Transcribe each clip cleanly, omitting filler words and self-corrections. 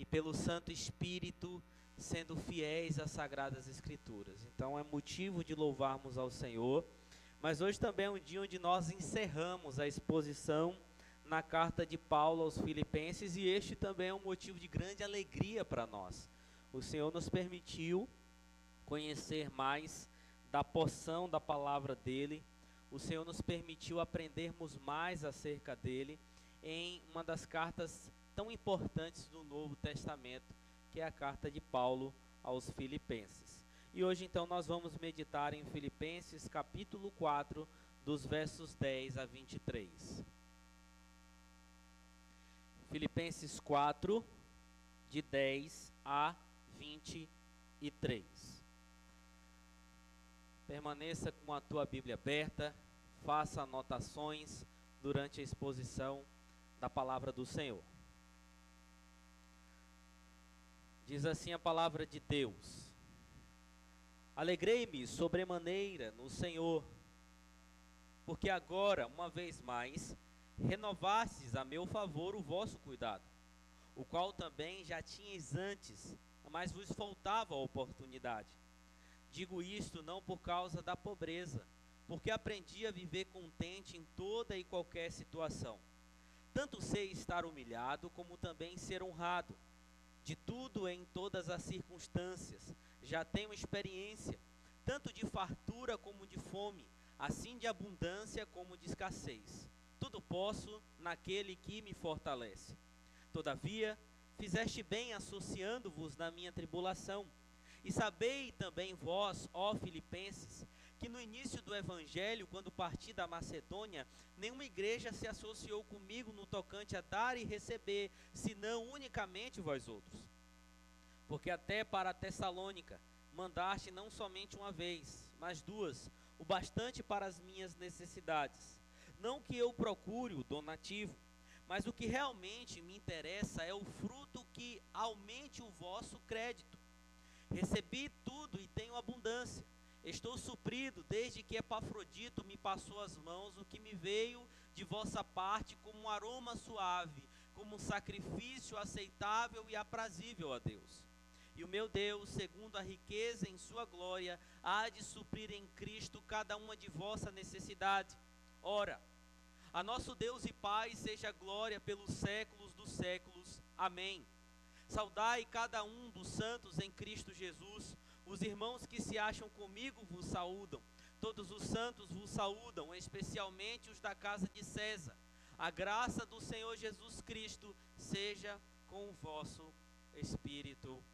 e pelo Santo Espírito, sendo fiéis às Sagradas Escrituras. Então é motivo de louvarmos ao Senhor, mas hoje também é um dia onde nós encerramos a exposição na carta de Paulo aos Filipenses, e este também é um motivo de grande alegria para nós. O Senhor nos permitiu conhecer mais da porção da palavra dele, o Senhor nos permitiu aprendermos mais acerca dele em uma das cartas tão importantes do Novo Testamento, que é a carta de Paulo aos Filipenses. E hoje então nós vamos meditar em Filipenses capítulo 4, dos versos 10 a 23. Filipenses 4, de 10 a 23. Permaneça com a tua Bíblia aberta, faça anotações durante a exposição da palavra do Senhor. Diz assim a palavra de Deus: Alegrei-me sobremaneira no Senhor, porque agora, uma vez mais, renovastes a meu favor o vosso cuidado, o qual também já tinhais antes, mas vos faltava a oportunidade. Digo isto não por causa da pobreza, porque aprendi a viver contente em toda e qualquer situação. Tanto sei estar humilhado, como também ser honrado. De tudo em todas as circunstâncias, já tenho experiência, tanto de fartura como de fome, assim de abundância como de escassez. Tudo posso naquele que me fortalece. Todavia, fizeste bem associando-vos na minha tribulação. E sabei também vós, ó Filipenses, que no início do Evangelho, quando parti da Macedônia, nenhuma igreja se associou comigo no tocante a dar e receber, senão unicamente vós outros. Porque até para Tessalônica mandaste não somente uma vez, mas duas, o bastante para as minhas necessidades. Não que eu procure o donativo, mas o que realmente me interessa é o fruto que aumente o vosso crédito. Recebi tudo e tenho abundância. Estou suprido desde que Epafrodito me passou as mãos, o que me veio de vossa parte como um aroma suave, como um sacrifício aceitável e aprazível a Deus. E o meu Deus, segundo a riqueza em sua glória, há de suprir em Cristo cada uma de vossa necessidade. Ora, a nosso Deus e Pai seja glória pelos séculos dos séculos. Amém. Saudai cada um dos santos em Cristo Jesus. Os irmãos que se acham comigo vos saúdam. Todos os santos vos saúdam, especialmente os da casa de César. A graça do Senhor Jesus Cristo seja com o vosso espírito.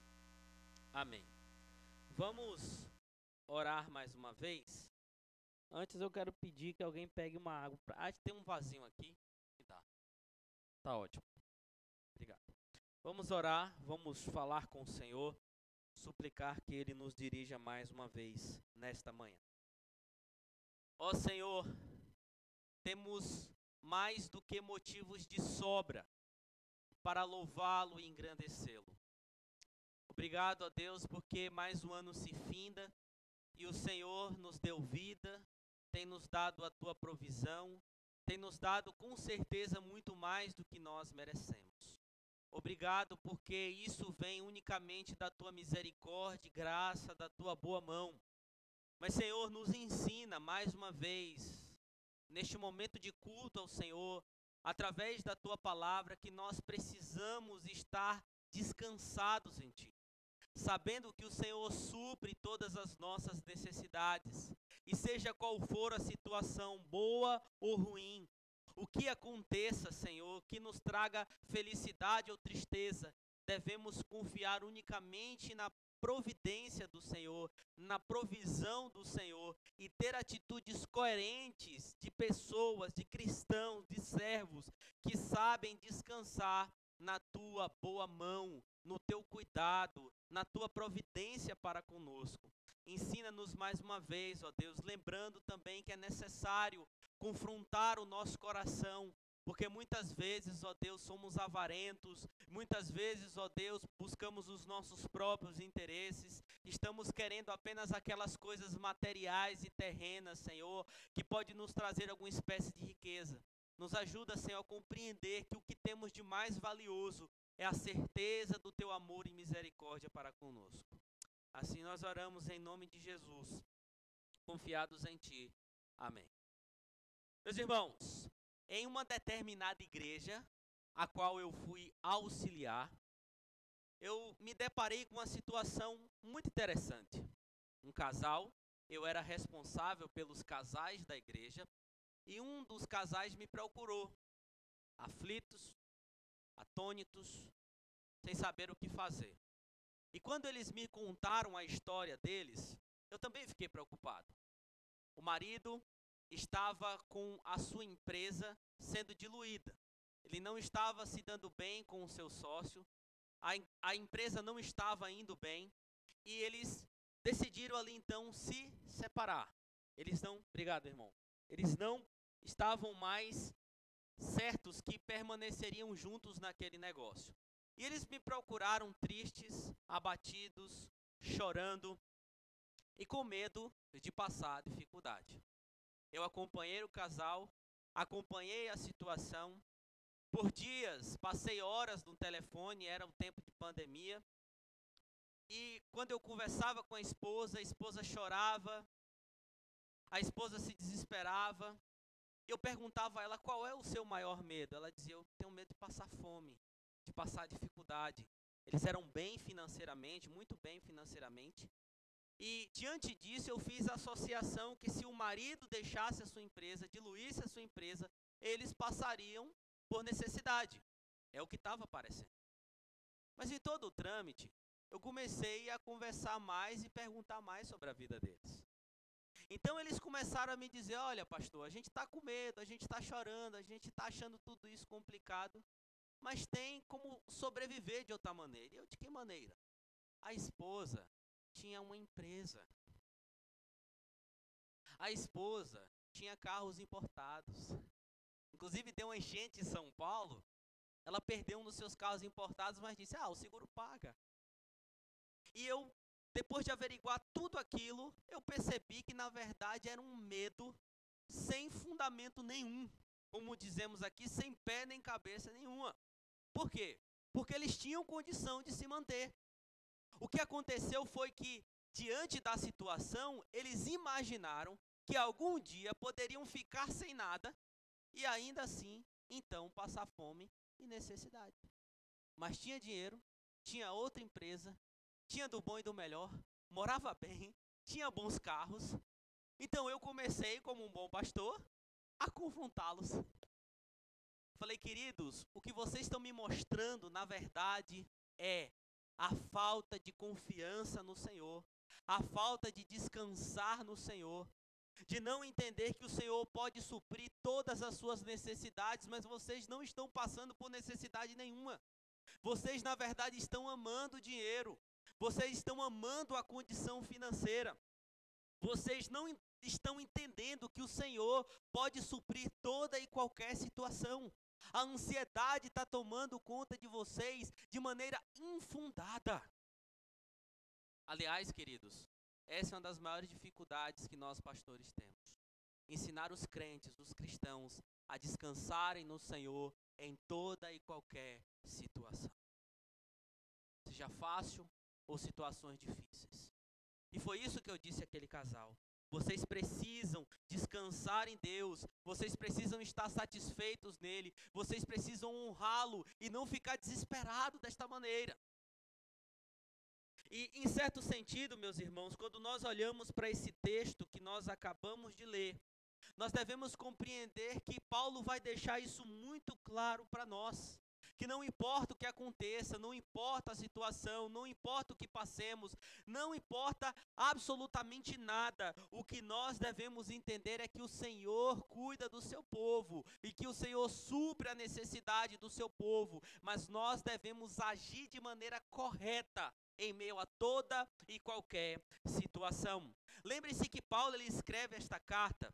Amém. Vamos orar mais uma vez. Antes eu quero pedir que alguém pegue uma água. Tem um vasinho aqui. Tá ótimo. Obrigado. Vamos orar, vamos falar com o Senhor, suplicar que Ele nos dirija mais uma vez nesta manhã. Ó Senhor, temos mais do que motivos de sobra para louvá-lo e engrandecê-lo. Obrigado a Deus porque mais um ano se finda e o Senhor nos deu vida, tem nos dado a tua provisão, tem nos dado com certeza muito mais do que nós merecemos. Obrigado porque isso vem unicamente da tua misericórdia e graça, da tua boa mão. Mas, Senhor, nos ensina mais uma vez, neste momento de culto ao Senhor, através da tua palavra, que nós precisamos estar descansados em ti, sabendo que o Senhor supre todas as nossas necessidades, e seja qual for a situação, boa ou ruim, o que aconteça, Senhor, que nos traga felicidade ou tristeza, devemos confiar unicamente na providência do Senhor, na provisão do Senhor, e ter atitudes coerentes de pessoas, de cristãos, de servos, que sabem descansar na tua boa mão, no teu cuidado, na tua providência para conosco. Ensina-nos mais uma vez, ó Deus, lembrando também que é necessário confrontar o nosso coração, porque muitas vezes, ó Deus, somos avarentos, muitas vezes, ó Deus, buscamos os nossos próprios interesses, estamos querendo apenas aquelas coisas materiais e terrenas, Senhor, que pode nos trazer alguma espécie de riqueza. Nos ajuda, Senhor, a compreender que o que temos de mais valioso é a certeza do teu amor e misericórdia para conosco. Assim nós oramos em nome de Jesus, confiados em ti. Amém. Meus irmãos, em uma determinada igreja, a qual eu fui auxiliar, eu me deparei com uma situação muito interessante. Um casal, eu era responsável pelos casais da igreja, e um dos casais me procurou, aflitos, atônitos, sem saber o que fazer. E quando eles me contaram a história deles, eu também fiquei preocupado. O marido estava com a sua empresa sendo diluída. Ele não estava se dando bem com o seu sócio, a empresa não estava indo bem, e eles decidiram ali então se separar. Obrigado, irmão. Eles não estavam mais certos que permaneceriam juntos naquele negócio. E eles me procuraram tristes, abatidos, chorando e com medo de passar dificuldade. Eu acompanhei o casal, acompanhei a situação. Por dias, passei horas no telefone, era um tempo de pandemia. E quando eu conversava com a esposa chorava, a esposa se desesperava. Eu perguntava a ela qual é o seu maior medo. Ela dizia, eu tenho medo de passar fome, de passar dificuldade. Eles eram bem financeiramente, muito bem financeiramente. E diante disso eu fiz a associação que se o marido deixasse a sua empresa, diluísse a sua empresa, eles passariam por necessidade. É o que estava aparecendo. Mas em todo o trâmite, eu comecei a conversar mais e perguntar mais sobre a vida deles. Então eles começaram a me dizer, olha pastor, a gente está com medo, a gente está chorando, a gente está achando tudo isso complicado, mas tem como sobreviver de outra maneira. E eu, de que maneira? A esposa tinha uma empresa. A esposa tinha carros importados. Inclusive deu uma enchente em São Paulo, ela perdeu um dos seus carros importados, mas disse, o seguro paga. E eu, depois de averiguar tudo aquilo, eu percebi que na verdade era um medo sem fundamento nenhum. Como dizemos aqui, sem pé nem cabeça nenhuma. Por quê? Porque eles tinham condição de se manter. O que aconteceu foi que, diante da situação, eles imaginaram que algum dia poderiam ficar sem nada e ainda assim, então, passar fome e necessidade. Mas tinha dinheiro, tinha outra empresa, tinha do bom e do melhor, morava bem, tinha bons carros. Então eu comecei, como um bom pastor, a confrontá-los. Falei, queridos, o que vocês estão me mostrando, na verdade, é a falta de confiança no Senhor, a falta de descansar no Senhor, de não entender que o Senhor pode suprir todas as suas necessidades, mas vocês não estão passando por necessidade nenhuma. Vocês, na verdade, estão amando o dinheiro. Vocês estão amando a condição financeira. Vocês não estão entendendo que o Senhor pode suprir toda e qualquer situação. A ansiedade está tomando conta de vocês de maneira infundada. Aliás, queridos, essa é uma das maiores dificuldades que nós pastores temos. Ensinar os crentes, os cristãos, a descansarem no Senhor em toda e qualquer situação. Seja fácil ou situações difíceis. E foi isso que eu disse àquele casal. Vocês precisam descansar em Deus, vocês precisam estar satisfeitos nele, vocês precisam honrá-lo e não ficar desesperado desta maneira. E em certo sentido, meus irmãos, quando nós olhamos para esse texto que nós acabamos de ler, nós devemos compreender que Paulo vai deixar isso muito claro para nós. Que não importa o que aconteça, não importa a situação, não importa o que passemos, não importa absolutamente nada. O que nós devemos entender é que o Senhor cuida do seu povo e que o Senhor supre a necessidade do seu povo, mas nós devemos agir de maneira correta em meio a toda e qualquer situação. Lembre-se que Paulo ele escreve esta carta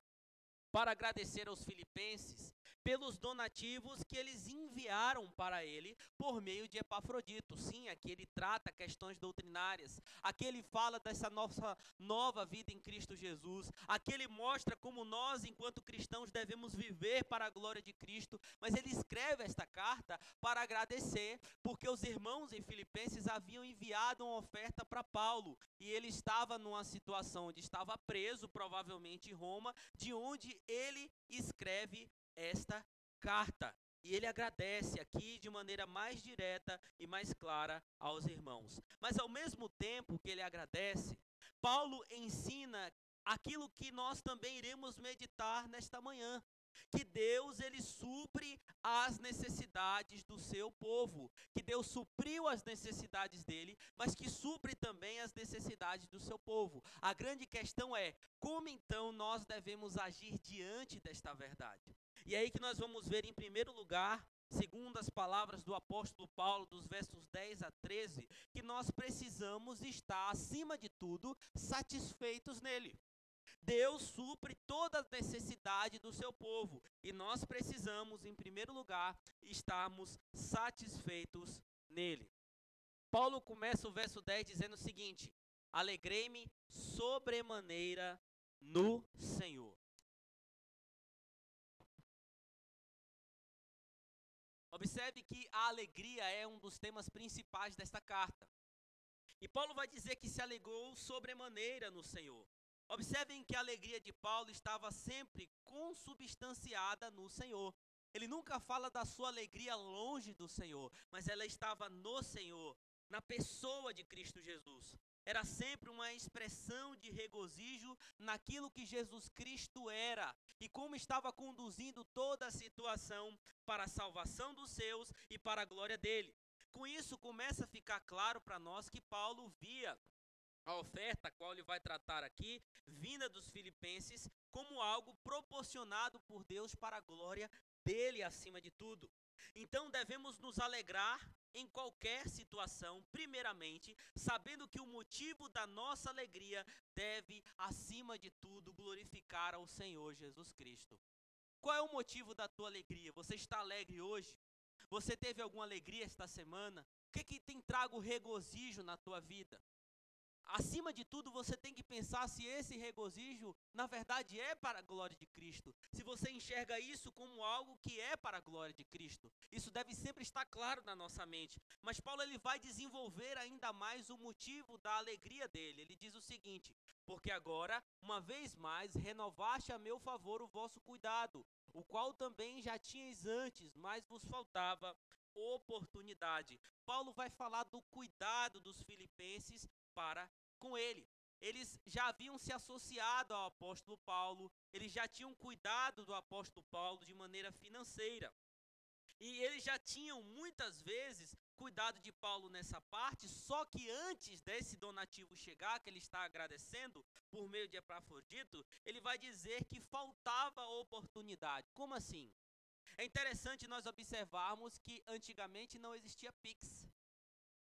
para agradecer aos filipenses pelos donativos que eles enviaram para ele por meio de Epafrodito. Sim, aqui ele trata questões doutrinárias, aqui ele fala dessa nossa nova vida em Cristo Jesus, aqui ele mostra como nós, enquanto cristãos, devemos viver para a glória de Cristo, mas ele escreve esta carta para agradecer, porque os irmãos em Filipenses haviam enviado uma oferta para Paulo, e ele estava numa situação onde estava preso, provavelmente em Roma, de onde ele escreve esta carta. E ele agradece aqui de maneira mais direta e mais clara aos irmãos. Mas ao mesmo tempo que ele agradece, Paulo ensina aquilo que nós também iremos meditar nesta manhã, que Deus ele supre as necessidades do seu povo, que Deus supriu as necessidades dele, mas que supre também as necessidades do seu povo. A grande questão é, como então nós devemos agir diante desta verdade? E é aí que nós vamos ver, em primeiro lugar, segundo as palavras do apóstolo Paulo, dos versos 10 a 13, que nós precisamos estar, acima de tudo, satisfeitos nele. Deus supre toda a necessidade do seu povo, e nós precisamos, em primeiro lugar, estarmos satisfeitos nele. Paulo começa o verso 10 dizendo o seguinte: alegrei-me sobremaneira no Senhor. Observe que a alegria é um dos temas principais desta carta. E Paulo vai dizer que se alegrou sobremaneira no Senhor. Observem que a alegria de Paulo estava sempre consubstanciada no Senhor. Ele nunca fala da sua alegria longe do Senhor, mas ela estava no Senhor, na pessoa de Cristo Jesus. Era sempre uma expressão de regozijo naquilo que Jesus Cristo era e como estava conduzindo toda a situação para a salvação dos seus e para a glória dele. Com isso, começa a ficar claro para nós que Paulo via a oferta, a qual ele vai tratar aqui, vinda dos filipenses, como algo proporcionado por Deus para a glória dele acima de tudo. Então devemos nos alegrar em qualquer situação, primeiramente, sabendo que o motivo da nossa alegria deve, acima de tudo, glorificar ao Senhor Jesus Cristo. Qual é o motivo da tua alegria? Você está alegre hoje? Você teve alguma alegria esta semana? O que tem trago regozijo na tua vida? Acima de tudo, você tem que pensar se esse regozijo, na verdade, é para a glória de Cristo. Se você enxerga isso como algo que é para a glória de Cristo. Isso deve sempre estar claro na nossa mente. Mas Paulo ele vai desenvolver ainda mais o motivo da alegria dele. Ele diz o seguinte: porque agora, uma vez mais, renovaste a meu favor o vosso cuidado, o qual também já tinhais antes, mas vos faltava oportunidade. Paulo vai falar do cuidado dos filipenses para com ele. Eles já haviam se associado ao apóstolo Paulo, eles já tinham cuidado do apóstolo Paulo de maneira financeira. E eles já tinham muitas vezes cuidado de Paulo nessa parte, só que antes desse donativo chegar, que ele está agradecendo por meio de Epafrodito, ele vai dizer que faltava oportunidade. Como assim? É interessante nós observarmos que antigamente não existia Pix.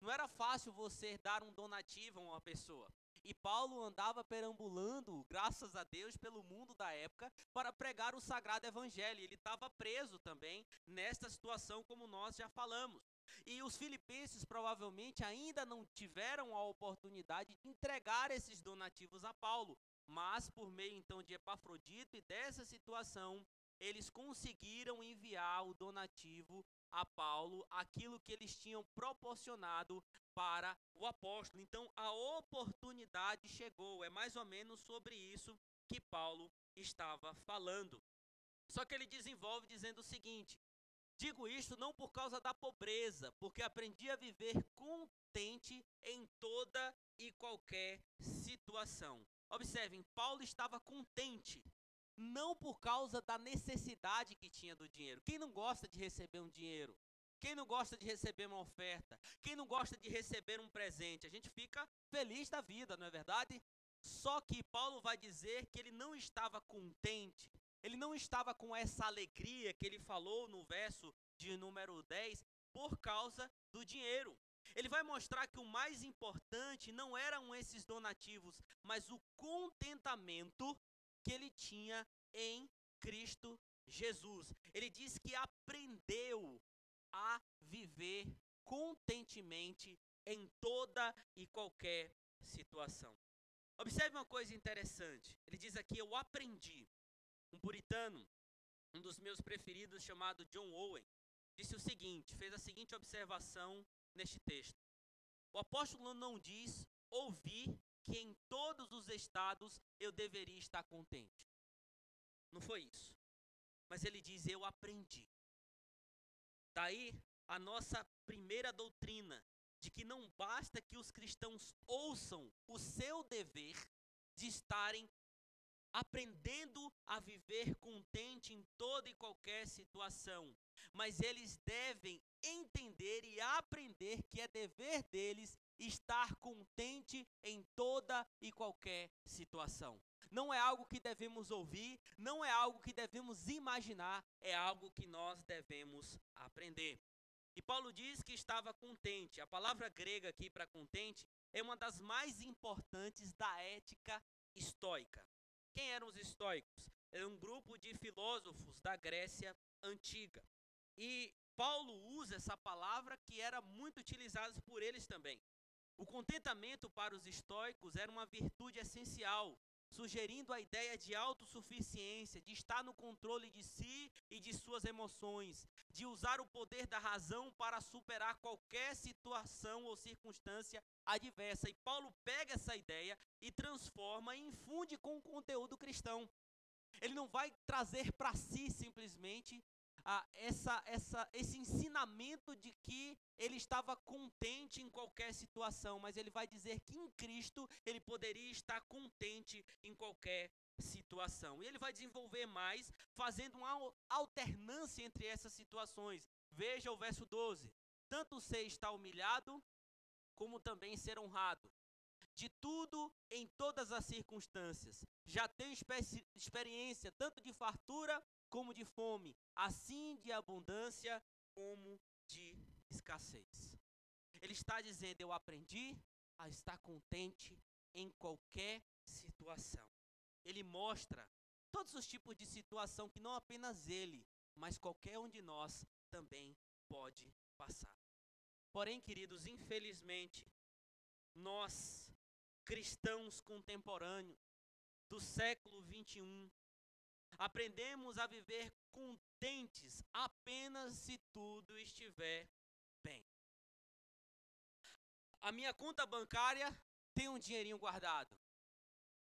Não era fácil você dar um donativo a uma pessoa. E Paulo andava perambulando, graças a Deus, pelo mundo da época para pregar o sagrado evangelho. Ele estava preso também nesta situação, como nós já falamos. E os filipenses provavelmente ainda não tiveram a oportunidade de entregar esses donativos a Paulo. Mas por meio então de Epafrodito e dessa situação, eles conseguiram enviar o donativo a Paulo, aquilo que eles tinham proporcionado para o apóstolo. Então a oportunidade chegou, é mais ou menos sobre isso que Paulo estava falando. Só que ele desenvolve dizendo o seguinte: digo isto não por causa da pobreza, porque aprendi a viver contente em toda e qualquer situação. Observem, Paulo estava contente, não por causa da necessidade que tinha do dinheiro. Quem não gosta de receber um dinheiro? Quem não gosta de receber uma oferta? Quem não gosta de receber um presente? A gente fica feliz da vida, não é verdade? Só que Paulo vai dizer que ele não estava contente, ele não estava com essa alegria que ele falou no verso de número 10 por causa do dinheiro. Ele vai mostrar que o mais importante não eram esses donativos, mas o contentamento que ele tinha em Cristo Jesus, ele diz que aprendeu a viver contentemente em toda e qualquer situação. Observe uma coisa interessante. Ele diz aqui, eu aprendi. Um puritano, um dos meus preferidos, chamado John Owen, disse o seguinte, fez a seguinte observação neste texto. O apóstolo não diz ouvir que em todos os estados eu deveria estar contente. Não foi isso. Mas ele diz, eu aprendi. Daí a nossa primeira doutrina, de que não basta que os cristãos ouçam o seu dever de estarem aprendendo a viver contente em toda e qualquer situação, mas eles devem entender e aprender que é dever deles estar contente em toda e qualquer situação. Não é algo que devemos ouvir, não é algo que devemos imaginar, é algo que nós devemos aprender. E Paulo diz que estava contente. A palavra grega aqui para contente é uma das mais importantes da ética estoica. Quem eram os estoicos? Era um grupo de filósofos da Grécia antiga. E Paulo usa essa palavra que era muito utilizada por eles também. O contentamento para os estoicos era uma virtude essencial, sugerindo a ideia de autossuficiência, de estar no controle de si e de suas emoções, de usar o poder da razão para superar qualquer situação ou circunstância adversa. E Paulo pega essa ideia e transforma e infunde com o conteúdo cristão. Ele não vai trazer para si simplesmente esse ensinamento de que ele estava contente em qualquer situação, mas ele vai dizer que em Cristo ele poderia estar contente em qualquer situação. E ele vai desenvolver mais, fazendo uma alternância entre essas situações. Veja o verso 12. Tanto ser estar humilhado, como também ser honrado. De tudo, em todas as circunstâncias. Já tenho experiência tanto de fartura como de fome, assim de abundância como de escassez. Ele está dizendo, eu aprendi a estar contente em qualquer situação. Ele mostra todos os tipos de situação que não apenas ele, mas qualquer um de nós também pode passar. Porém, queridos, infelizmente, nós, cristãos contemporâneos do século 21, aprendemos a viver contentes apenas se tudo estiver bem. A minha conta bancária tem um dinheirinho guardado,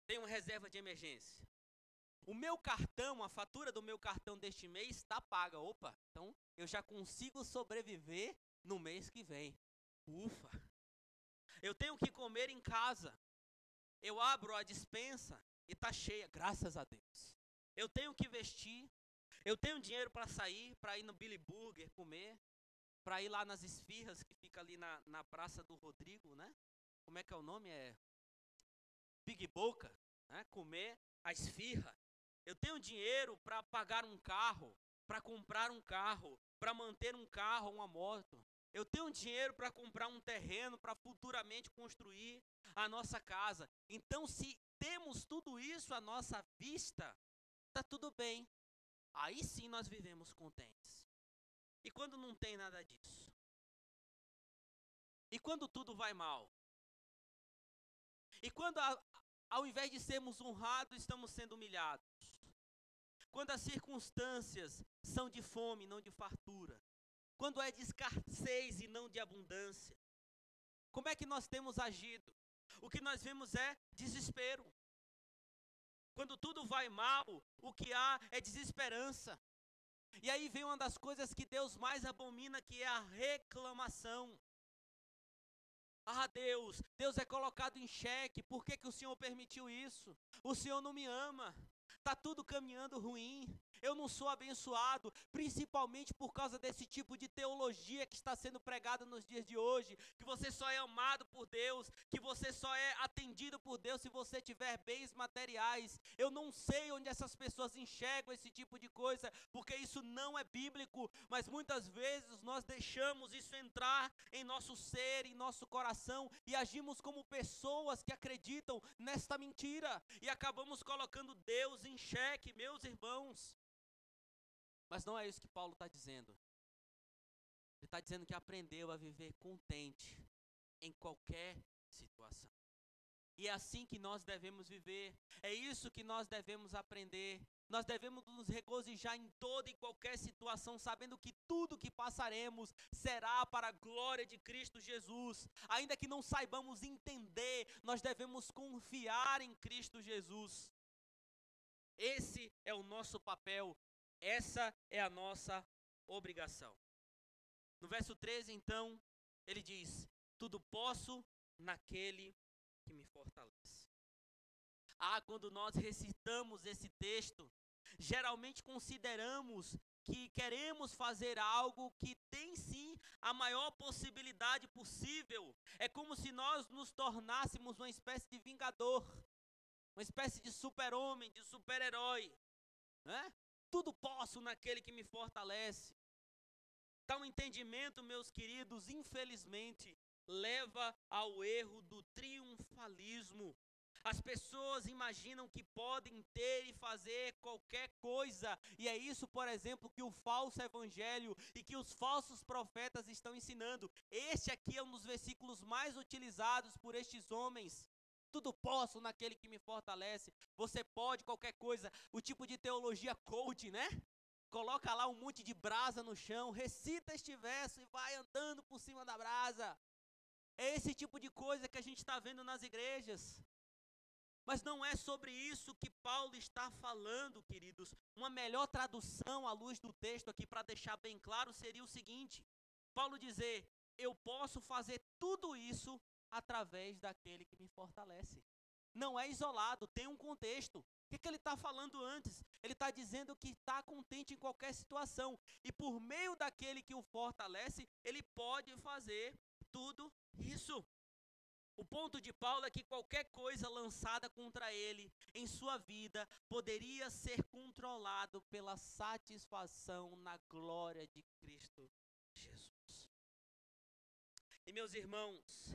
tem uma reserva de emergência. O meu cartão, a fatura do meu cartão deste mês está paga. Opa, então eu já consigo sobreviver no mês que vem. Ufa! Eu tenho que comer em casa. Eu abro a despensa e está cheia, graças a Deus. Eu tenho que vestir. Eu tenho dinheiro para sair, para ir no Billy Burger comer, para ir lá nas esfirras que fica ali na Praça do Rodrigo, né? Como é que é o nome? É Big Boca, né? Comer a esfirra. Eu tenho dinheiro para pagar um carro, para comprar um carro, para manter um carro, uma moto. Eu tenho dinheiro para comprar um terreno, para futuramente construir a nossa casa. Então, se temos tudo isso à nossa vista, está tudo bem. Aí sim nós vivemos contentes. E quando não tem nada disso? E quando tudo vai mal? E quando, ao invés de sermos honrados, estamos sendo humilhados? Quando as circunstâncias são de fome, não de fartura? Quando é de escassez e não de abundância? Como é que nós temos agido? O que nós vemos é desespero. Quando tudo vai mal, o que há é desesperança. E aí vem uma das coisas que Deus mais abomina, que é a reclamação. Ah, Deus é colocado em xeque. Por que o Senhor permitiu isso? O Senhor não me ama. Está tudo caminhando ruim. Eu não sou abençoado, principalmente por causa desse tipo de teologia que está sendo pregada nos dias de hoje, que você só é amado por Deus, que você só é atendido por Deus se você tiver bens materiais. Eu não sei onde essas pessoas enxergam esse tipo de coisa, porque isso não é bíblico, mas muitas vezes nós deixamos isso entrar em nosso ser, em nosso coração, e agimos como pessoas que acreditam nesta mentira, e acabamos colocando Deus em xeque, meus irmãos. Mas não é isso que Paulo está dizendo. Ele está dizendo que aprendeu a viver contente em qualquer situação. E é assim que nós devemos viver. É isso que nós devemos aprender. Nós devemos nos regozijar em toda e qualquer situação, sabendo que tudo que passaremos será para a glória de Cristo Jesus. Ainda que não saibamos entender, nós devemos confiar em Cristo Jesus. Esse é o nosso papel. Essa é a nossa obrigação. No verso 13, então, ele diz: tudo posso naquele que me fortalece. Quando nós recitamos esse texto, geralmente consideramos que queremos fazer algo que tem sim a maior possibilidade possível. É como se nós nos tornássemos uma espécie de vingador, uma espécie de super-homem, de super-herói, né? Tudo posso naquele que me fortalece. Tal entendimento, meus queridos, infelizmente, leva ao erro do triunfalismo. As pessoas imaginam que podem ter e fazer qualquer coisa, e é isso, por exemplo, que o falso evangelho e que os falsos profetas estão ensinando. Este aqui é um dos versículos mais utilizados por estes homens. Tudo posso naquele que me fortalece. Você pode qualquer coisa. O tipo de teologia coach, né? Coloca lá um monte de brasa no chão, recita este verso e vai andando por cima da brasa. É esse tipo de coisa que a gente está vendo nas igrejas. Mas não é sobre isso que Paulo está falando, queridos. Uma melhor tradução à luz do texto aqui, para deixar bem claro, seria o seguinte: Paulo dizer, eu posso fazer tudo isso através daquele que me fortalece. Não é isolado, tem um contexto. O que ele está falando antes? Ele está dizendo que está contente em qualquer situação. E por meio daquele que o fortalece, ele pode fazer tudo isso. O ponto de Paulo é que qualquer coisa lançada contra ele em sua vida poderia ser controlado pela satisfação na glória de Cristo Jesus. E meus irmãos,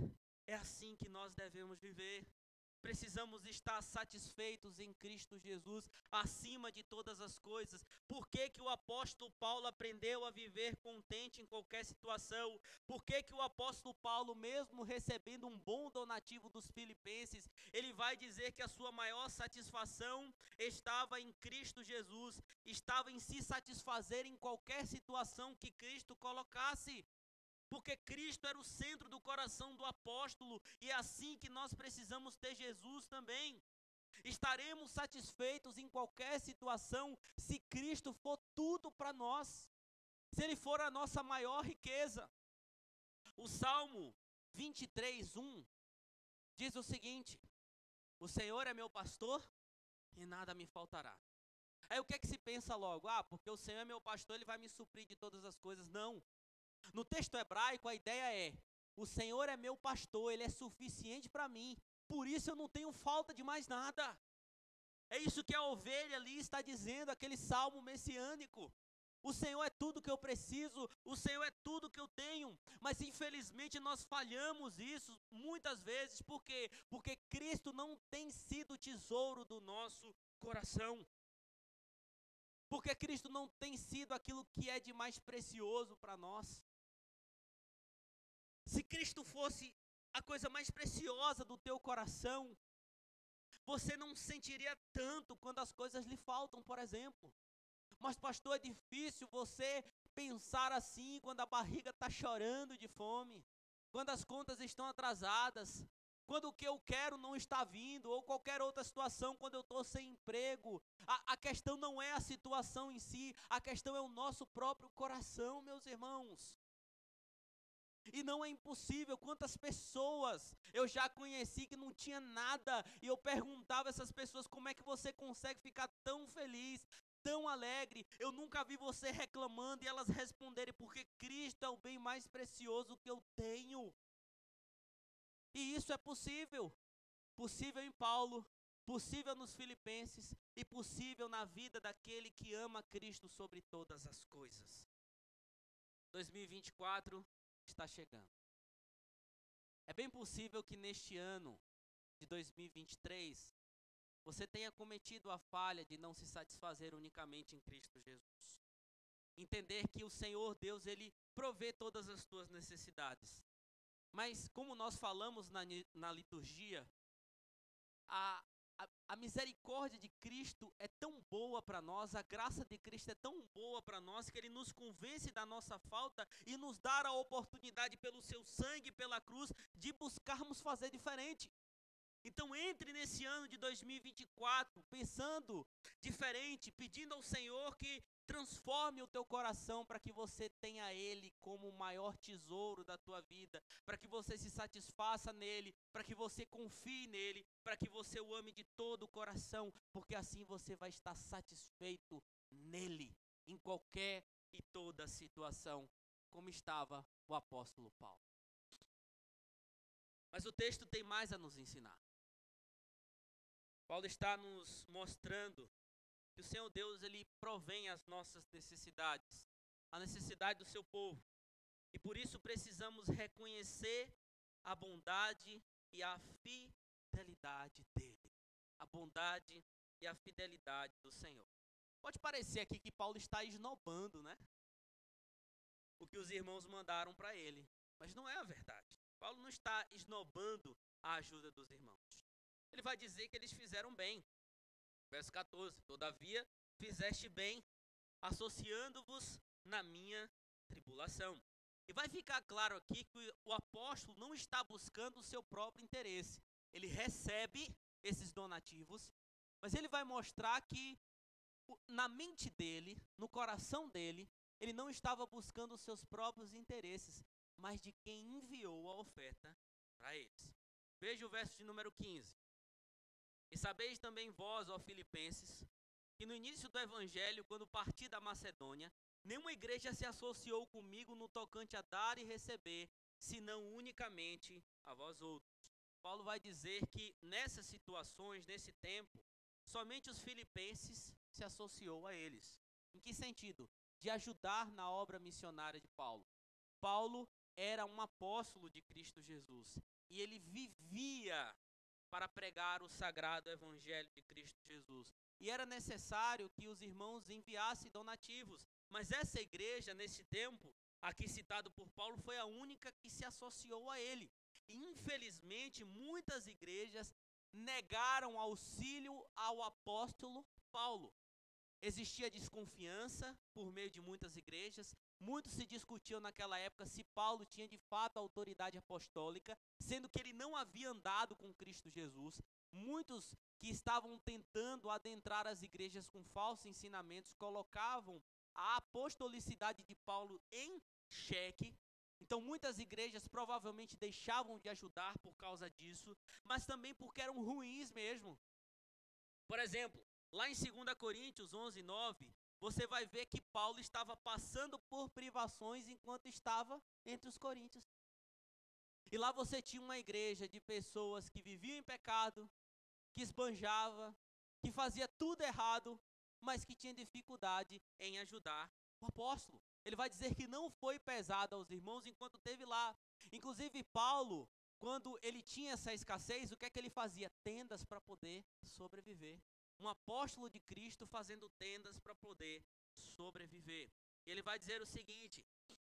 é assim que nós devemos viver. Precisamos estar satisfeitos em Cristo Jesus, acima de todas as coisas. Por que que o apóstolo Paulo aprendeu a viver contente em qualquer situação? Por que que o apóstolo Paulo, mesmo recebendo um bom donativo dos filipenses, ele vai dizer que a sua maior satisfação estava em Cristo Jesus, estava em se satisfazer em qualquer situação que Cristo colocasse? Porque Cristo era o centro do coração do apóstolo, e é assim que nós precisamos ter Jesus também. Estaremos satisfeitos em qualquer situação se Cristo for tudo para nós, se Ele for a nossa maior riqueza. O Salmo 23:1 diz o seguinte: o Senhor é meu pastor e nada me faltará. Aí o que é que se pensa logo? Porque o Senhor é meu pastor, Ele vai me suprir de todas as coisas. Não. No texto hebraico, a ideia é: o Senhor é meu pastor, Ele é suficiente para mim, por isso eu não tenho falta de mais nada. É isso que a ovelha ali está dizendo, aquele salmo messiânico. O Senhor é tudo que eu preciso, o Senhor é tudo que eu tenho. Mas infelizmente nós falhamos isso muitas vezes. Por quê? Porque Cristo não tem sido o tesouro do nosso coração. Porque Cristo não tem sido aquilo que é de mais precioso para nós. Se Cristo fosse a coisa mais preciosa do teu coração, você não sentiria tanto quando as coisas lhe faltam, por exemplo. Mas pastor, é difícil você pensar assim quando a barriga está chorando de fome, quando as contas estão atrasadas, quando o que eu quero não está vindo, ou qualquer outra situação, quando eu estou sem emprego. A questão não é a situação em si, a questão é o nosso próprio coração, meus irmãos. E não é impossível. Quantas pessoas eu já conheci que não tinha nada, e eu perguntava a essas pessoas: como é que você consegue ficar tão feliz, tão alegre? Eu nunca vi você reclamando, e elas responderem: porque Cristo é o bem mais precioso que eu tenho. E isso é possível. Possível em Paulo, possível nos Filipenses, e possível na vida daquele que ama Cristo sobre todas as coisas. 2024 está chegando. É bem possível que neste ano de 2023, você tenha cometido a falha de não se satisfazer unicamente em Cristo Jesus. entender que o Senhor Deus, Ele provê todas as tuas necessidades. Mas como nós falamos na liturgia, a misericórdia de Cristo é tão boa para nós, a graça de Cristo é tão boa para nós, que Ele nos convence da nossa falta e nos dá a oportunidade pelo seu sangue, pela cruz, de buscarmos fazer diferente. Então entre nesse ano de 2024 pensando diferente, pedindo ao Senhor que transforme o teu coração para que você tenha Ele como o maior tesouro da tua vida, para que você se satisfaça nele, para que você confie nele, para que você o ame de todo o coração, porque assim você vai estar satisfeito nele, em qualquer e toda situação, como estava o apóstolo Paulo. Mas o texto tem mais a nos ensinar. Paulo está nos mostrando que o Senhor Deus, Ele provém as nossas necessidades, a necessidade do seu povo. E por isso precisamos reconhecer a bondade e a fidelidade dEle. A bondade e a fidelidade do Senhor. Pode parecer aqui que Paulo está esnobando, né? O que os irmãos mandaram para ele. Mas não é a verdade. Paulo não está esnobando a ajuda dos irmãos. Ele vai dizer que eles fizeram bem. Verso 14, todavia fizeste bem, associando-vos na minha tribulação. E vai ficar claro aqui que o apóstolo não está buscando o seu próprio interesse. Ele recebe esses donativos, mas ele vai mostrar que na mente dele, no coração dele, ele não estava buscando os seus próprios interesses, mas de quem enviou a oferta para eles. Veja o verso de número 15. E sabeis também vós, ó Filipenses, que no início do evangelho, quando parti da Macedônia, nenhuma igreja se associou comigo no tocante a dar e receber, senão unicamente a vós outros. Paulo vai dizer que nessas situações, nesse tempo, somente os filipenses se associou a eles. Em que sentido? De ajudar na obra missionária de Paulo. Paulo era um apóstolo de Cristo Jesus e ele vivia para pregar o sagrado evangelho de Cristo Jesus. E era necessário que os irmãos enviassem donativos. Mas essa igreja, nesse tempo, aqui citado por Paulo, foi a única que se associou a ele. E, infelizmente, muitas igrejas negaram auxílio ao apóstolo Paulo. Existia desconfiança por meio de muitas igrejas. Muito se discutiu naquela época se Paulo tinha de fato autoridade apostólica, sendo que ele não havia andado com Cristo Jesus. Muitos que estavam tentando adentrar as igrejas com falsos ensinamentos colocavam a apostolicidade de Paulo em xeque. Então muitas igrejas provavelmente deixavam de ajudar por causa disso, mas também porque eram ruins mesmo. Por exemplo, lá em 2 Coríntios 11:9, você vai ver que Paulo estava passando por privações enquanto estava entre os coríntios. E lá você tinha uma igreja de pessoas que viviam em pecado, que esbanjava, que fazia tudo errado, mas que tinha dificuldade em ajudar o apóstolo. Ele vai dizer que não foi pesado aos irmãos enquanto esteve lá. Inclusive Paulo, quando ele tinha essa escassez, o que é que ele fazia? Tendas para poder sobreviver. Um apóstolo de Cristo fazendo tendas para poder sobreviver. E ele vai dizer o seguinte,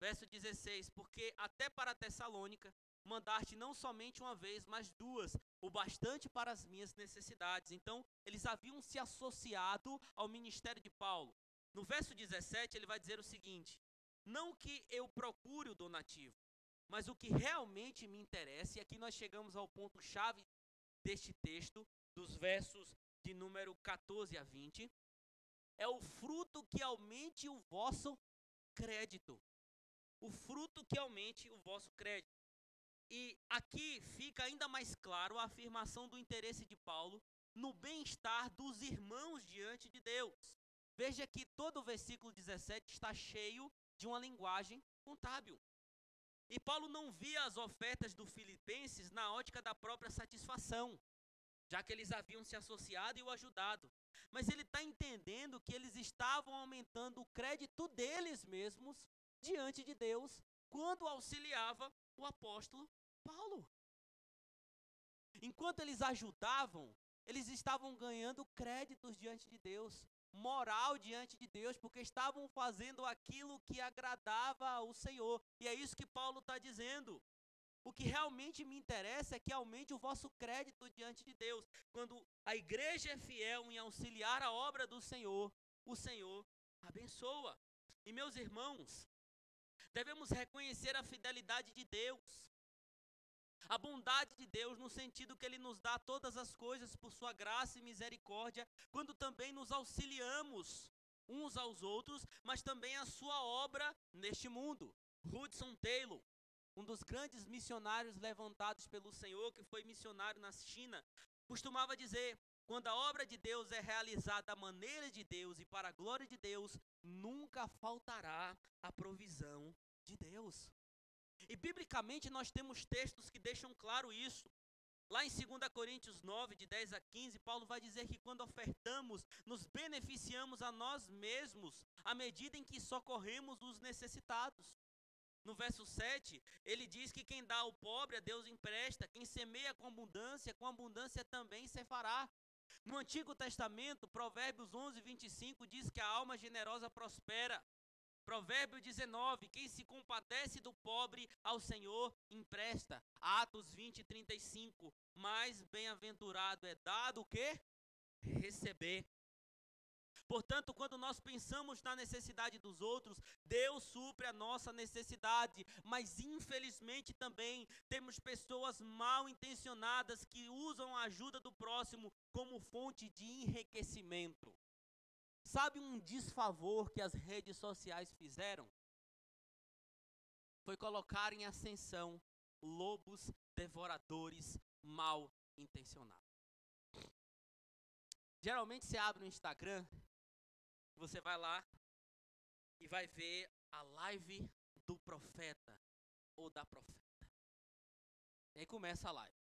verso 16, porque até para Tessalônica mandaste não somente uma vez, mas duas, o bastante para as minhas necessidades. Então, eles haviam se associado ao ministério de Paulo. No verso 17, ele vai dizer o seguinte, não que eu procure o donativo, mas o que realmente me interessa, e aqui nós chegamos ao ponto-chave deste texto, dos versos de número 14 a 20, é o fruto que aumente o vosso crédito. O fruto que aumente o vosso crédito. E aqui fica ainda mais claro a afirmação do interesse de Paulo no bem-estar dos irmãos diante de Deus. Veja que todo o versículo 17 está cheio de uma linguagem contábil. E Paulo não via as ofertas dos filipenses na ótica da própria satisfação, já que eles haviam se associado e o ajudado. Mas ele está entendendo que eles estavam aumentando o crédito deles mesmos diante de Deus quando auxiliava o apóstolo Paulo. Enquanto eles ajudavam, eles estavam ganhando créditos diante de Deus. moral diante de Deus, porque estavam fazendo aquilo que agradava ao Senhor. E é isso que Paulo está dizendo. O que realmente me interessa é que aumente o vosso crédito diante de Deus. Quando a igreja é fiel em auxiliar a obra do Senhor, o Senhor abençoa. E meus irmãos, devemos reconhecer a fidelidade de Deus, a bondade de Deus, no sentido que Ele nos dá todas as coisas por sua graça e misericórdia, quando também nos auxiliamos uns aos outros, mas também a sua obra neste mundo. Hudson Taylor, um dos grandes missionários levantados pelo Senhor, que foi missionário na China, costumava dizer: quando a obra de Deus é realizada da maneira de Deus e para a glória de Deus, nunca faltará a provisão de Deus. E biblicamente nós temos textos que deixam claro isso. Lá em 2 Coríntios 9, de 10 a 15, Paulo vai dizer que quando ofertamos, nos beneficiamos a nós mesmos, à medida em que socorremos os necessitados. No verso 7, ele diz que quem dá ao pobre, a Deus empresta, quem semeia com abundância também se fará. No Antigo Testamento, Provérbios 11, 25, diz que a alma generosa prospera. Provérbio 19, quem se compadece do pobre ao Senhor empresta. Atos 20, 35, mais bem-aventurado é dado o quê? Receber. Portanto, quando nós pensamos na necessidade dos outros, Deus supre a nossa necessidade, mas infelizmente também temos pessoas mal intencionadas que usam a ajuda do próximo como fonte de enriquecimento. Sabe um desfavor que as redes sociais fizeram? Foi colocar em ascensão lobos devoradores mal intencionados. Geralmente você abre o Instagram, você vai lá e vai ver a live do profeta ou da profeta. E aí começa a live.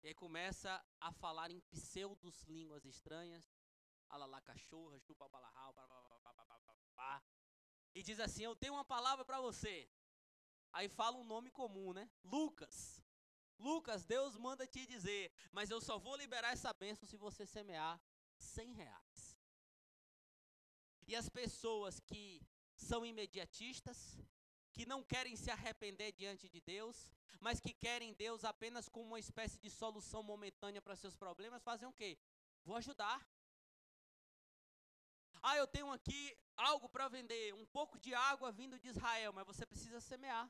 E aí começa a falar em pseudos línguas estranhas, alalá cachorra, chupa balarral, e diz assim: eu tenho uma palavra para você. Aí fala um nome comum, né? Lucas. Lucas, Deus manda te dizer, mas eu só vou liberar essa bênção se você semear R$100. E as pessoas que são imediatistas, que não querem se arrepender diante de Deus, mas que querem Deus apenas como uma espécie de solução momentânea para seus problemas, fazem o quê? Vou ajudar. Ah, eu tenho aqui algo para vender, um pouco de água vindo de Israel, mas você precisa semear.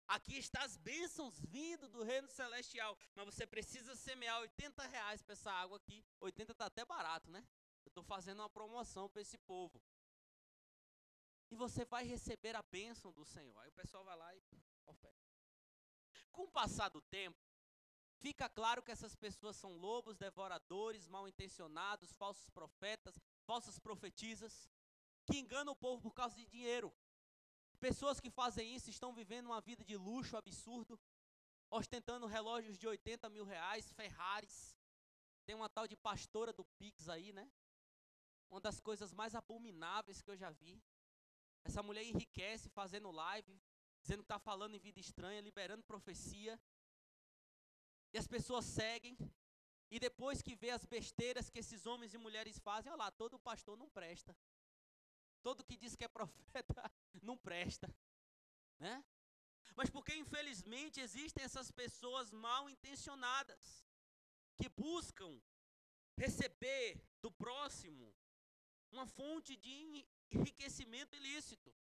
Aqui está as bênçãos vindo do reino celestial, mas você precisa semear R$80 para essa água aqui. 80 está até barato, né? Eu estou fazendo uma promoção para esse povo. E você vai receber a bênção do Senhor. Aí o pessoal vai lá e oferta. Com o passar do tempo, fica claro que essas pessoas são lobos, devoradores, mal intencionados, falsos profetas, falsas profetisas, que enganam o povo por causa de dinheiro. Pessoas que fazem isso estão vivendo uma vida de luxo absurdo, ostentando relógios de R$80 mil, Ferraris. Tem uma tal de pastora do Pix aí, né? Uma das coisas mais abomináveis que eu já vi. Essa mulher enriquece fazendo live, dizendo que está falando em vida estranha, liberando profecia. E as pessoas seguem. E depois que vê as besteiras que esses homens e mulheres fazem, olha lá, todo pastor não presta. Todo que diz que é profeta não presta, né? Mas porque infelizmente existem essas pessoas mal intencionadas, que buscam receber do próximo uma fonte de enriquecimento ilícito,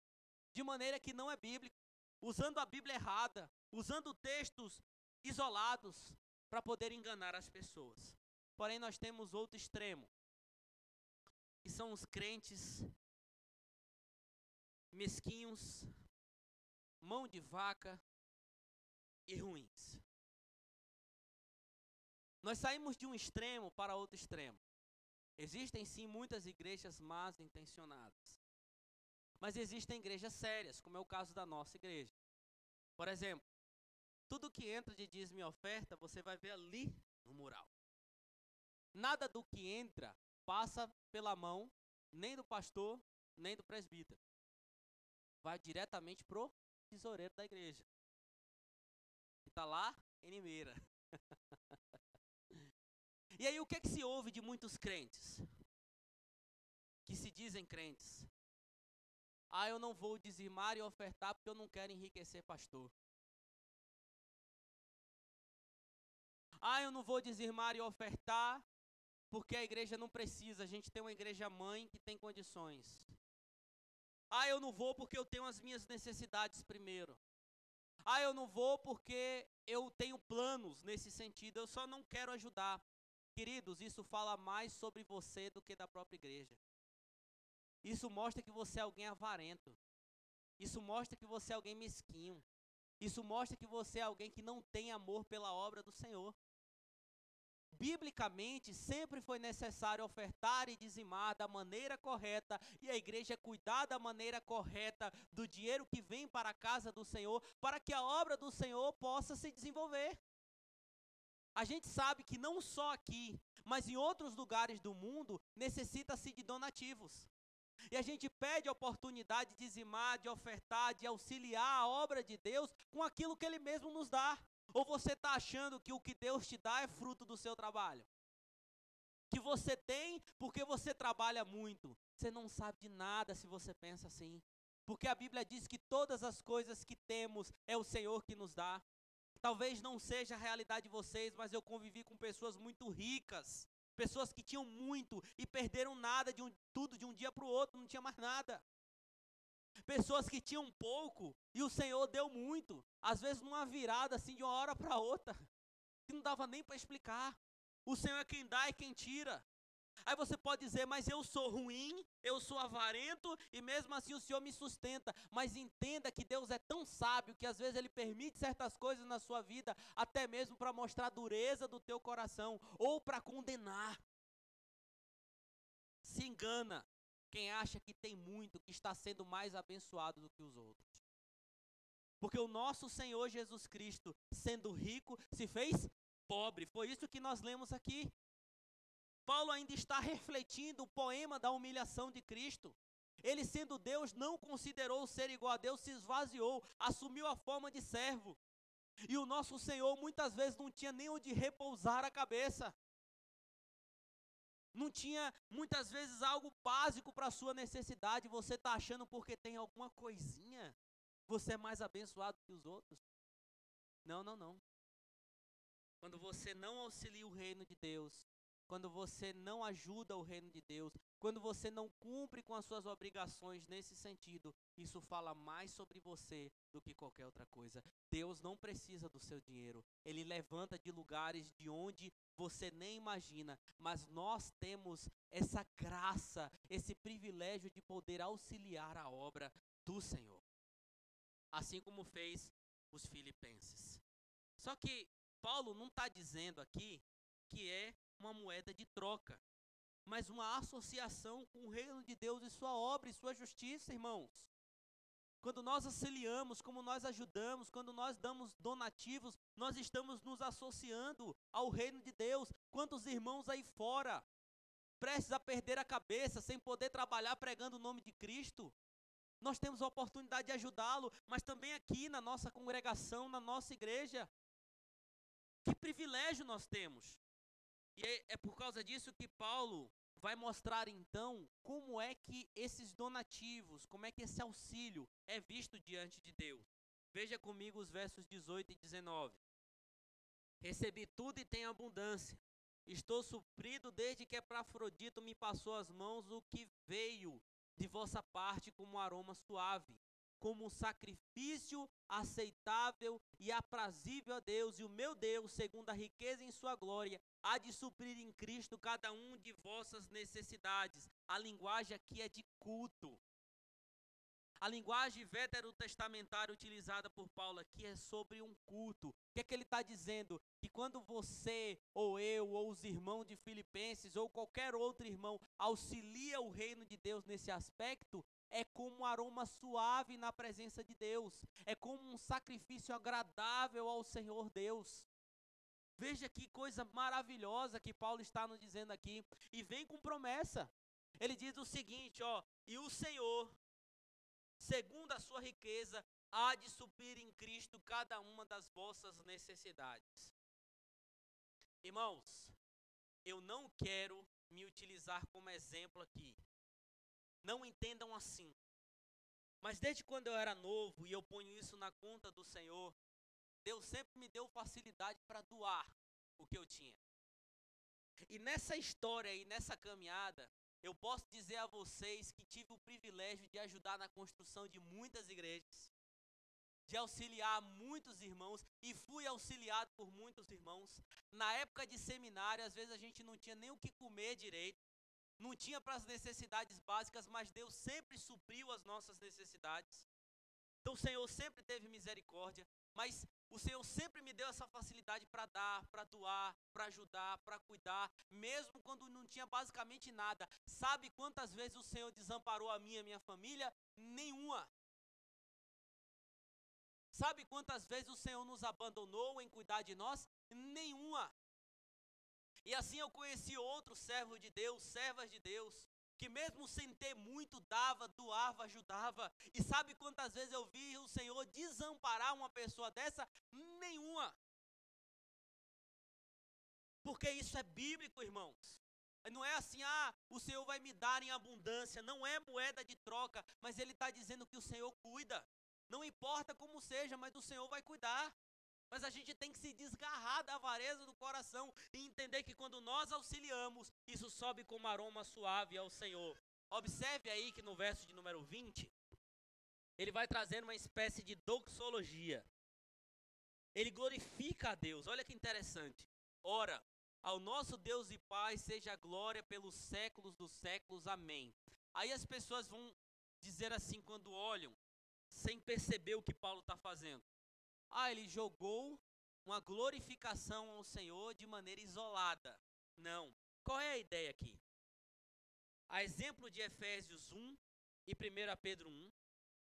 de maneira que não é bíblico, usando a Bíblia errada, usando textos isolados para poder enganar as pessoas. Porém, nós temos outro extremo, que são os crentes mesquinhos, mão de vaca e ruins. Nós saímos de um extremo para outro extremo. Existem sim muitas igrejas más intencionadas, mas existem igrejas sérias, como é o caso da nossa igreja. Por exemplo, tudo que entra de dízimo e oferta, você vai ver ali no mural. Nada do que entra passa pela mão nem do pastor, nem do presbítero. Vai diretamente pro tesoureiro da igreja, que está lá em Limeira. E aí o que é que se ouve de muitos crentes? que se dizem crentes. Ah, eu não vou dizimar e ofertar porque eu não quero enriquecer pastor. Ah, eu não vou dizimar e ofertar porque a igreja não precisa, a gente tem uma igreja mãe que tem condições. Ah, eu não vou porque eu tenho as minhas necessidades primeiro. Ah, eu não vou porque eu tenho planos nesse sentido, eu só não quero ajudar. Queridos, isso fala mais sobre você do que da própria igreja. Isso mostra que você é alguém avarento. Isso mostra que você é alguém mesquinho. Isso mostra que você é alguém que não tem amor pela obra do Senhor. Biblicamente, sempre foi necessário ofertar e dizimar da maneira correta, e a igreja cuidar da maneira correta do dinheiro que vem para a casa do Senhor, para que a obra do Senhor possa se desenvolver. A gente sabe que não só aqui, mas em outros lugares do mundo, necessita-se de donativos. E a gente pede a oportunidade de dizimar, de ofertar, de auxiliar a obra de Deus com aquilo que Ele mesmo nos dá. Ou você está achando que o que Deus te dá é fruto do seu trabalho? Que você tem porque você trabalha muito. Você não sabe de nada se você pensa assim. Porque a Bíblia diz que todas as coisas que temos é o Senhor que nos dá. Talvez não seja a realidade de vocês, mas eu convivi com pessoas muito ricas. Pessoas que tinham muito e perderam nada tudo de um dia para o outro, não tinha mais nada. Pessoas que tinham pouco e o Senhor deu muito. Às vezes numa virada assim de uma hora para outra, que não dava nem para explicar. O Senhor é quem dá e quem tira. Aí você pode dizer, mas eu sou ruim, eu sou avarento e mesmo assim o Senhor me sustenta. Mas entenda que Deus é tão sábio que às vezes Ele permite certas coisas na sua vida, até mesmo para mostrar a dureza do teu coração ou para condenar. Se engana quem acha que tem muito, que está sendo mais abençoado do que os outros. Porque o nosso Senhor Jesus Cristo, sendo rico, se fez pobre. Foi isso que nós lemos aqui. Paulo ainda está refletindo o poema da humilhação de Cristo. Ele, sendo Deus, não considerou ser igual a Deus, se esvaziou, assumiu a forma de servo. E o nosso Senhor muitas vezes não tinha nem onde repousar a cabeça. Não tinha muitas vezes algo básico para a sua necessidade. Você está achando porque tem alguma coisinha, você é mais abençoado que os outros? Não, não, não. Quando você não auxilia o reino de Deus, quando você não ajuda o reino de Deus, quando você não cumpre com as suas obrigações nesse sentido, isso fala mais sobre você do que qualquer outra coisa. Deus não precisa do seu dinheiro. Ele levanta de lugares de onde você nem imagina, mas nós temos essa graça, esse privilégio de poder auxiliar a obra do Senhor. Assim como fez os filipenses. Só que Paulo não está dizendo aqui que é uma moeda de troca, mas uma associação com o reino de Deus e sua obra e sua justiça, irmãos. Quando nós auxiliamos, como nós ajudamos, quando nós damos donativos, nós estamos nos associando ao reino de Deus. Quantos irmãos aí fora, prestes a perder a cabeça, sem poder trabalhar pregando o nome de Cristo? Nós temos a oportunidade de ajudá-lo, mas também aqui na nossa congregação, na nossa igreja. Que privilégio nós temos. E é por causa disso que Paulo vai mostrar então como é que esses donativos, como é que esse auxílio é visto diante de Deus. Veja comigo os versos 18 e 19. Recebi tudo e tenho abundância. Estou suprido desde que Epafrodito me passou às mãos o que veio de vossa parte como um aroma suave, como um sacrifício aceitável e aprazível a Deus, e o meu Deus, segundo a riqueza em sua glória, há de suprir em Cristo cada um de vossas necessidades. A linguagem aqui é de culto. A linguagem veterotestamentária utilizada por Paulo aqui é sobre um culto. O que é que ele está dizendo? Que quando você, ou eu, ou os irmãos de Filipenses, ou qualquer outro irmão, auxilia o reino de Deus nesse aspecto, é como um aroma suave na presença de Deus. É como um sacrifício agradável ao Senhor Deus. Veja que coisa maravilhosa que Paulo está nos dizendo aqui. E vem com promessa. Ele diz o seguinte, e o Senhor, segundo a sua riqueza, há de suprir em Cristo cada uma das vossas necessidades. Irmãos, eu não quero me utilizar como exemplo aqui, não entendam assim. Mas desde quando eu era novo, e eu ponho isso na conta do Senhor, Deus sempre me deu facilidade para doar o que eu tinha. E nessa história e nessa caminhada, eu posso dizer a vocês que tive o privilégio de ajudar na construção de muitas igrejas, de auxiliar muitos irmãos, e fui auxiliado por muitos irmãos. Na época de seminário, às vezes a gente não tinha nem o que comer direito, não tinha para as necessidades básicas, mas Deus sempre supriu as nossas necessidades. Então o Senhor sempre teve misericórdia, mas o Senhor sempre me deu essa facilidade para dar, para doar, para ajudar, para cuidar, mesmo quando não tinha basicamente nada. Sabe quantas vezes o Senhor desamparou a mim e a minha família? Nenhuma. Sabe quantas vezes o Senhor nos abandonou em cuidar de nós? Nenhuma. E assim eu conheci outros servos de Deus, servas de Deus, que mesmo sem ter muito, dava, doava, ajudava. E sabe quantas vezes eu vi o Senhor desamparar uma pessoa dessa? Nenhuma. Porque isso é bíblico, irmãos. Não é assim, o Senhor vai me dar em abundância. Não é moeda de troca, mas Ele está dizendo que o Senhor cuida. Não importa como seja, mas o Senhor vai cuidar. Mas a gente tem que se desgarrar da avareza do coração e entender que quando nós auxiliamos, isso sobe como aroma suave ao Senhor. Observe aí que no verso de número 20, ele vai trazendo uma espécie de doxologia. Ele glorifica a Deus. Olha que interessante. Ora, ao nosso Deus e Pai seja a glória pelos séculos dos séculos. Amém. Aí as pessoas vão dizer assim quando olham, sem perceber o que Paulo está fazendo. Ele jogou uma glorificação ao Senhor de maneira isolada. Não. Qual é a ideia aqui? A exemplo de Efésios 1 e 1 Pedro 1,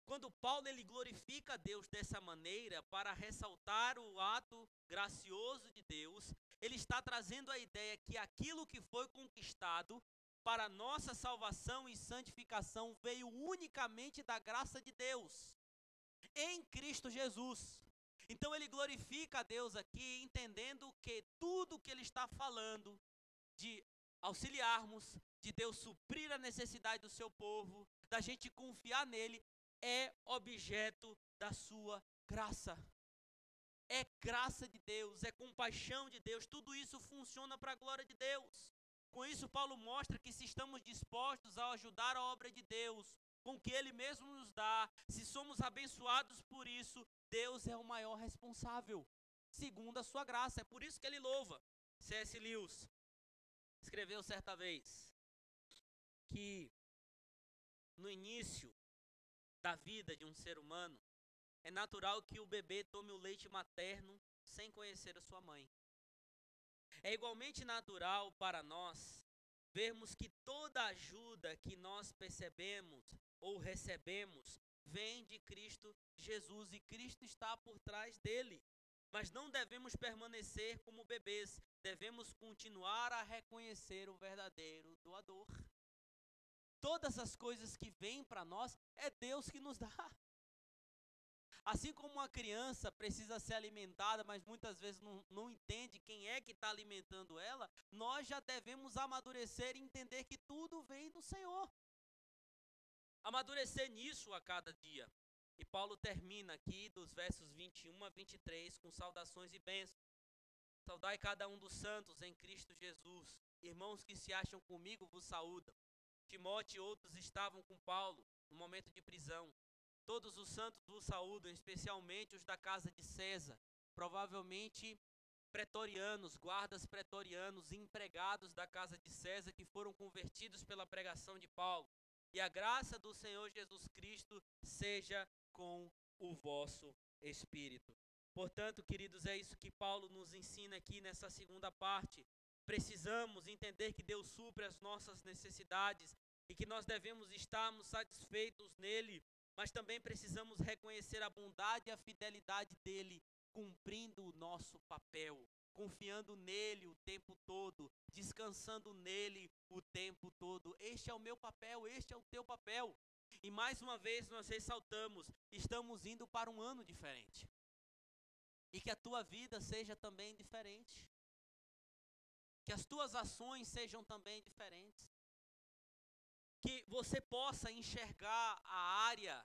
quando Paulo ele glorifica a Deus dessa maneira para ressaltar o ato gracioso de Deus, ele está trazendo a ideia que aquilo que foi conquistado para nossa salvação e santificação veio unicamente da graça de Deus, em Cristo Jesus. Então ele glorifica a Deus aqui, entendendo que tudo que ele está falando, de auxiliarmos, de Deus suprir a necessidade do seu povo, da gente confiar nele, é objeto da sua graça. É graça de Deus, é compaixão de Deus, tudo isso funciona para a glória de Deus. Com isso Paulo mostra que se estamos dispostos a ajudar a obra de Deus, com o que Ele mesmo nos dá, se somos abençoados por isso, Deus é o maior responsável, segundo a sua graça. É por isso que Ele louva. C.S. Lewis escreveu certa vez que no início da vida de um ser humano, é natural que o bebê tome o leite materno sem conhecer a sua mãe. É igualmente natural para nós vermos que toda ajuda que nós percebemos ou recebemos vem de Cristo Jesus e Cristo está por trás dele. Mas não devemos permanecer como bebês, devemos continuar a reconhecer o verdadeiro doador. Todas as coisas que vêm para nós é Deus que nos dá. Assim como uma criança precisa ser alimentada, mas muitas vezes não entende quem é que está alimentando ela, nós já devemos amadurecer e entender que tudo vem do Senhor. Amadurecer nisso a cada dia. E Paulo termina aqui dos versos 21 a 23 com saudações e bênçãos. Saudai cada um dos santos em Cristo Jesus. Irmãos que se acham comigo vos saúdam. Timóteo e outros estavam com Paulo no momento de prisão. Todos os santos vos saúdam, especialmente os da casa de César, provavelmente pretorianos, guardas pretorianos, empregados da casa de César que foram convertidos pela pregação de Paulo. E a graça do Senhor Jesus Cristo seja com o vosso espírito. Portanto, queridos, é isso que Paulo nos ensina aqui nessa segunda parte. Precisamos entender que Deus supre as nossas necessidades e que nós devemos estarmos satisfeitos nele, mas também precisamos reconhecer a bondade e a fidelidade dele, cumprindo o nosso papel, confiando nele o tempo todo, descansando nele o tempo todo. Este é o meu papel, este é o teu papel. E mais uma vez nós ressaltamos, estamos indo para um ano diferente. E que a tua vida seja também diferente. Que as tuas ações sejam também diferentes. que você possa enxergar a área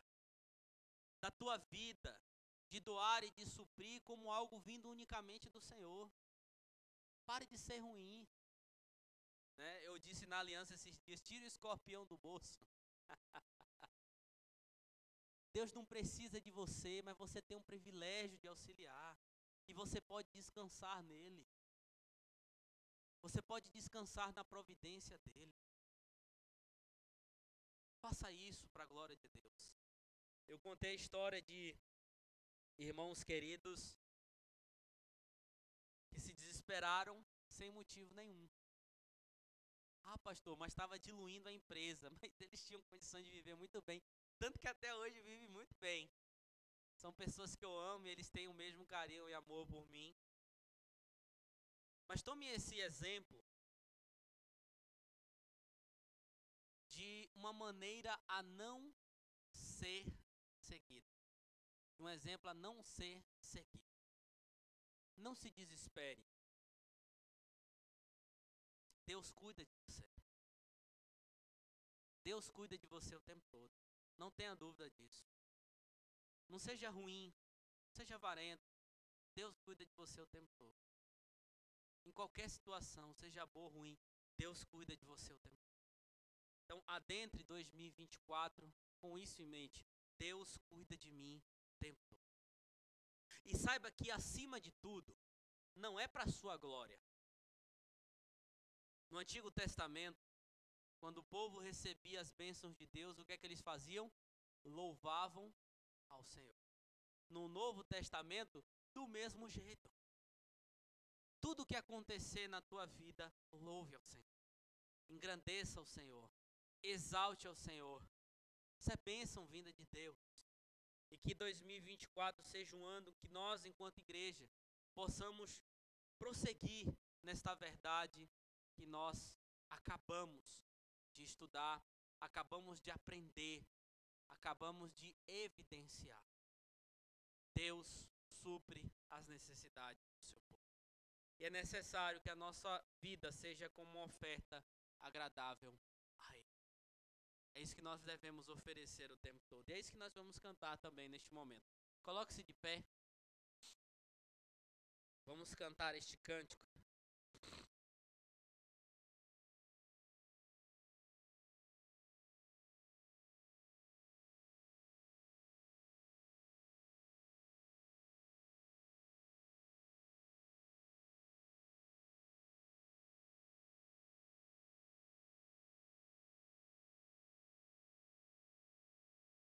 da tua vida de doar e de suprir como algo vindo unicamente do Senhor. Pare de ser ruim. Né? Eu disse na aliança esses dias, tira o escorpião do bolso. Deus não precisa de você, mas você tem um privilégio de auxiliar. E você pode descansar nele. Você pode descansar na providência dele. Faça isso para a glória de Deus. Eu contei a história de irmãos queridos que se desesperaram sem motivo nenhum. Ah, pastor, mas estava diluindo a empresa, mas eles tinham condições de viver muito bem, tanto que até hoje vivem muito bem. São pessoas que eu amo e eles têm o mesmo carinho e amor por mim. Mas tome esse exemplo de uma maneira a não ser seguida. Um exemplo a não ser seguido. Não se desespere. Deus cuida de você. Deus cuida de você o tempo todo. Não tenha dúvida disso. Não seja ruim, não seja avarento. Deus cuida de você o tempo todo. Em qualquer situação, seja boa ou ruim, Deus cuida de você o tempo todo. Então, adentre 2024 com isso em mente. Deus cuida de mim o tempo todo. E saiba que, acima de tudo, não é para a sua glória. No Antigo Testamento, quando o povo recebia as bênçãos de Deus, o que é que eles faziam? Louvavam ao Senhor. No Novo Testamento, do mesmo jeito. Tudo que acontecer na tua vida, louve ao Senhor. Engrandeça ao Senhor. Exalte ao Senhor. Isso é bênção vinda de Deus. E que 2024 seja um ano que nós, enquanto igreja, possamos prosseguir nesta verdade que nós acabamos de estudar, acabamos de aprender, acabamos de evidenciar. Deus supre as necessidades do seu povo. E é necessário que a nossa vida seja como uma oferta agradável a Ele. É isso que nós devemos oferecer o tempo todo. E é isso que nós vamos cantar também neste momento. Coloque-se de pé. Vamos cantar este cântico.